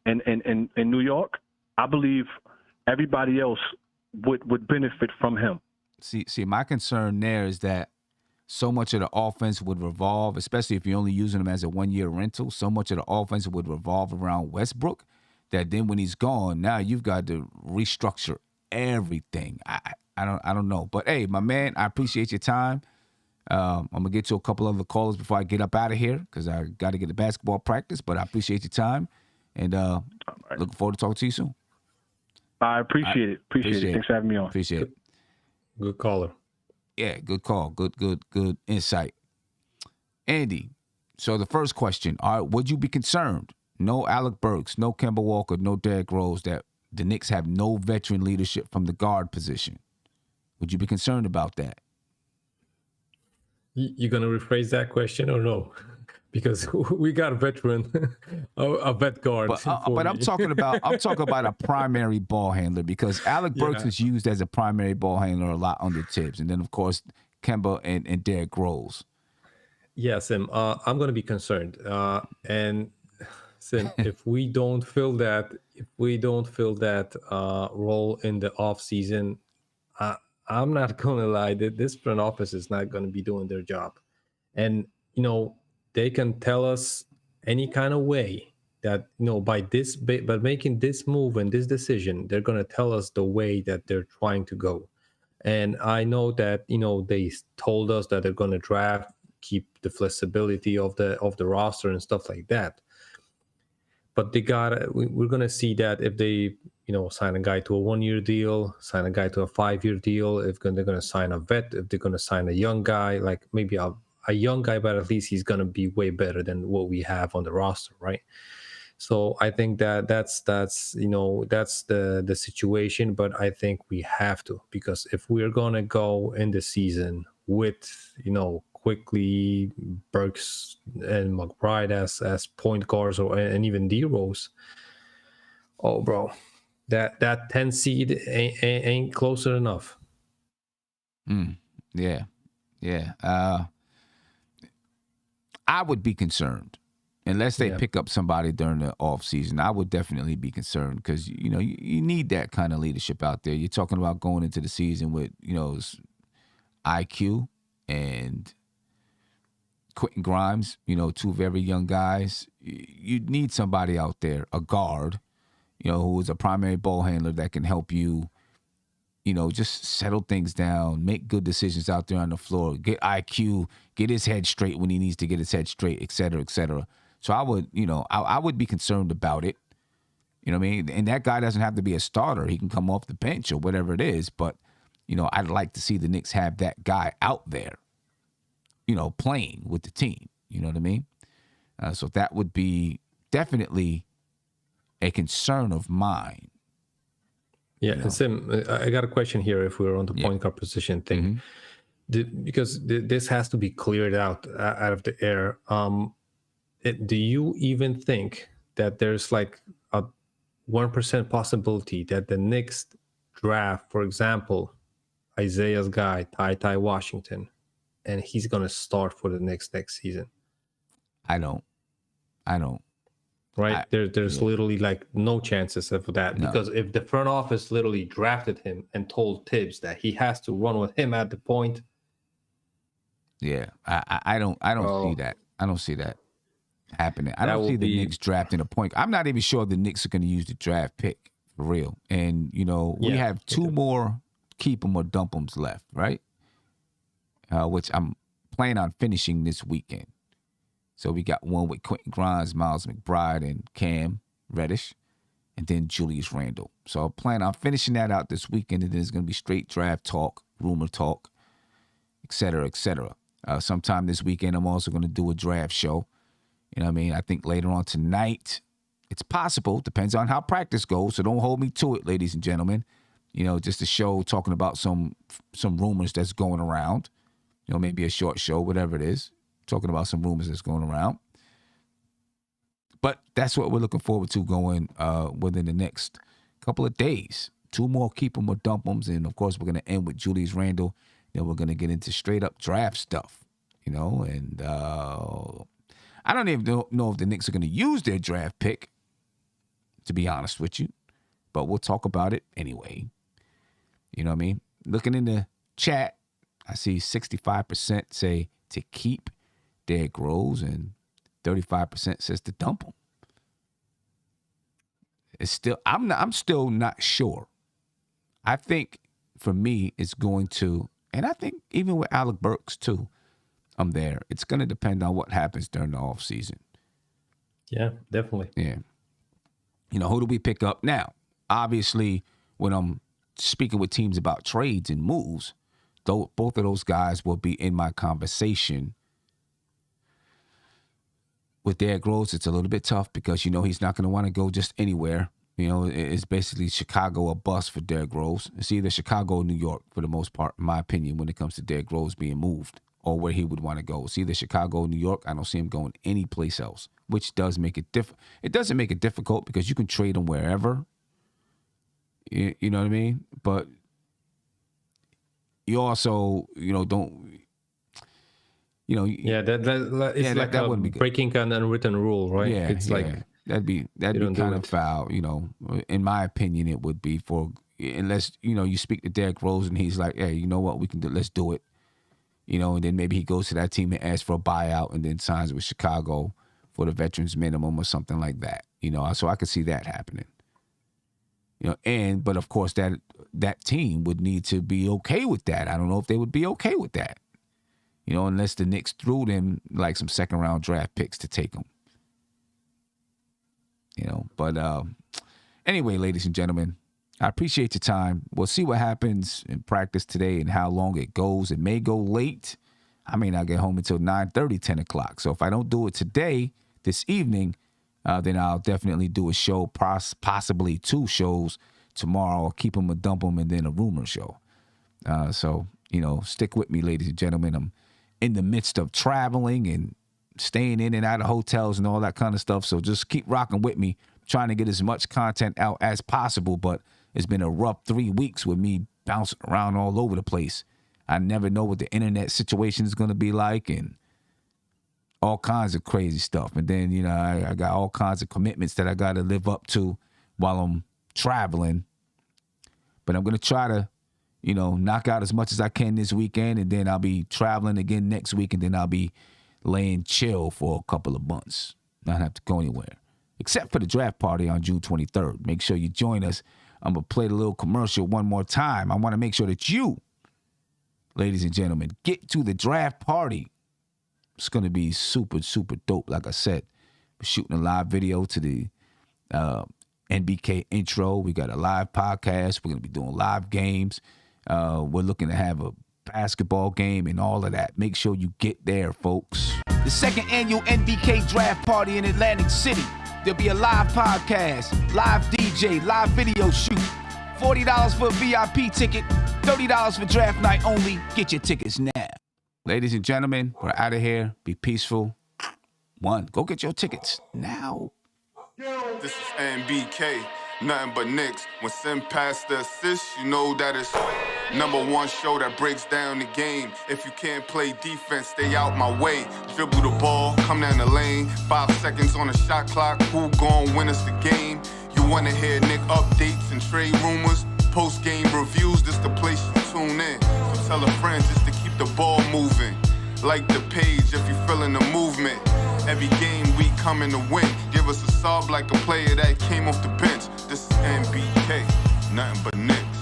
in New York, I believe everybody else would benefit from him. See, my concern there is that so much of the offense would revolve, especially if you're only using him as a 1 year rental, so much of the offense would revolve around Westbrook that then when he's gone, now you've got to restructure everything. I don't know. But hey, my man, I appreciate your time. I'm gonna get to a couple other callers before I get up out of here because I got to get to basketball practice. But I appreciate your time and looking forward to talking to you soon. I appreciate it. Appreciate it. Thanks for having me on. Appreciate it. Good caller. Yeah, good call. Good insight. Andy, so the first question, all right, would you be concerned? No Alec Burks, no Kemba Walker, no Derrick Rose, that the Knicks have no veteran leadership from the guard position. Would you be concerned about that? You going to rephrase that question or no? Because we got a veteran, a vet guard. But I'm talking about a primary ball handler because Alec Burks is used as a primary ball handler a lot under Tibbs, and then of course Kemba and Derrick Rose. Yeah, Sim, I'm going to be concerned, and Sim, if we don't fill that role in the off season, I'm not going to lie, this front office is not going to be doing their job, and they can tell us any kind of way that, by making this move and this decision, they're going to tell us the way that they're trying to go. And I know that, they told us that they're going to draft, keep the flexibility of the roster and stuff like that. But we're going to see that if they, sign a guy to a 1 year deal, sign a guy to a 5 year deal, if they're going to sign a vet, if they're going to sign a young guy, like maybe a young guy, but at least he's going to be way better than what we have on the roster, right? So I think that's the situation, but I think we have to, because if we're going to go in the season with, quickly Burks and McBride as point guards and even D Rose, oh, bro, that 10 seed ain't closer enough. Yeah. I would be concerned unless they pick up somebody during the off season. I would definitely be concerned because you need that kind of leadership out there. You're talking about going into the season with IQ and Quentin Grimes, two very young guys. You need somebody out there, a guard, who is a primary ball handler that can help you, just settle things down, make good decisions out there on the floor, get IQ, get his head straight when he needs to get his head straight, et cetera, et cetera. So I would, I would be concerned about it. You know what I mean? And that guy doesn't have to be a starter. He can come off the bench or whatever it is. But, I'd like to see the Knicks have that guy out there, playing with the team. You know what I mean? So that would be definitely a concern of mine. Yeah, and Sim, I got a question here if we're on the point guard position thing. Mm-hmm. Because this has to be cleared out of the air. Do you even think that there's like a 1% possibility that the Knicks draft, for example, Isaiah's guy, Ty Washington, and he's going to start for the Knicks next season? I don't. Right? There's literally like no chances of that. No. Because if the front office literally drafted him and told Tibbs that he has to run with him at the point. Yeah, I don't see that. I don't see that happening. I don't see the Knicks drafting a point. I'm not even sure the Knicks are going to use the draft pick for real. And, we have two more keep 'em or dump 'ems left, right? which I'm planning on finishing this weekend. So we got one with Quentin Grimes, Miles McBride, and Cam Reddish, and then Julius Randle. So I plan on finishing that out this weekend, and then it's going to be straight draft talk, rumor talk, et cetera, et cetera. Sometime this weekend, I'm also going to do a draft show. You know what I mean? I think later on tonight, it's possible. Depends on how practice goes, so don't hold me to it, ladies and gentlemen. You know, just a show talking about some rumors that's going around. You know, maybe a short show, whatever it is, talking about some rumors that's going around. But that's what we're looking forward to going within the next couple of days. 2 more keep 'em or dump 'ems, and of course we're going to end with Julius Randle. Then we're going to get into straight up draft stuff, you know. And I don't even know if the Knicks are going to use their draft pick, to be honest with you. But we'll talk about it anyway. You know what I mean? Looking in the chat, I see 65% say to keep Derrick Rose and 35% says to dump him. It's still, I'm still not sure. I think for me, it's going to, and I think even with Alec Burks too, I'm there. It's going to depend on what happens during the offseason. Yeah, definitely. Yeah. You know, who do we pick up now? Obviously, when I'm speaking with teams about trades and moves, both of those guys will be in my conversation. With Derrick Rose, it's a little bit tough because, you know, he's not going to want to go just anywhere. You know, it's basically Chicago or bust for Derrick Rose. It's either Chicago or New York for the most part, in my opinion, when it comes to Derrick Rose being moved or where he would want to go. It's either Chicago or New York. I don't see him going any place else, which does make it difficult. It doesn't make it difficult because you can trade him wherever. You know what I mean? But you also, you know, don't... You know, yeah, that wouldn't be good. Breaking an unwritten rule, right? Yeah, it's like that'd be kind of foul. You know, in my opinion, it would be for unless you know you speak to Derrick Rose and he's like, hey, you know what, we can do, let's do it. You know, and then maybe he goes to that team and asks for a buyout and then signs with Chicago for the veterans minimum or something like that. You know, so I could see that happening. You know, but of course that team would need to be okay with that. I don't know if they would be okay with that. You know, unless the Knicks threw them like some second-round draft picks to take them. You know, but anyway, ladies and gentlemen, I appreciate your time. We'll see what happens in practice today and how long it goes. It may go late. I may not get home until 9:30, 10 o'clock. So if I don't do it today, this evening, then I'll definitely do a show, possibly 2 shows tomorrow. I'll keep them or dump them, and then a rumor show. So, you know, stick with me, ladies and gentlemen. I'm in the midst of traveling and staying in and out of hotels and all that kind of stuff. So just keep rocking with me, trying to get as much content out as possible. But it's been a rough 3 weeks with me bouncing around all over the place. I never know what the internet situation is going to be like and all kinds of crazy stuff. And then, you know, I got all kinds of commitments that I got to live up to while I'm traveling. But I'm going to try to, you know, knock out as much as I can this weekend, and then I'll be traveling again next week, and then I'll be laying chill for a couple of months. Not have to go anywhere, except for the draft party on June 23rd. Make sure you join us. I'm going to play the little commercial one more time. I want to make sure that you, ladies and gentlemen, get to the draft party. It's going to be super, super dope. Like I said, we're shooting a live video to the NBK intro. We got a live podcast. We're going to be doing live games. We're looking to have a basketball game and all of that. Make sure you get there, folks. The 2nd annual NBK draft party in Atlantic City. There'll be a live podcast, live DJ, live video shoot. $40 for a VIP ticket, $30 for draft night only. Get your tickets now. Ladies and gentlemen, we're out of here. Be peaceful. Go get your tickets now. This is NBK. Nothing but Knicks. When Sim passed the assist, you know that it's #1 show that breaks down the game. If you can't play defense, stay out my way. Dribble the ball, come down the lane. 5 seconds on the shot clock. Who gon' win us the game? You wanna hear Nick updates and trade rumors? Post-game reviews, this the place you tune in. So tell a friend just to keep the ball moving. Like the page if you feeling the movement. Every game we coming to win. Give us a sub like a player that came off the bench. This is NBK, nothing but Knicks.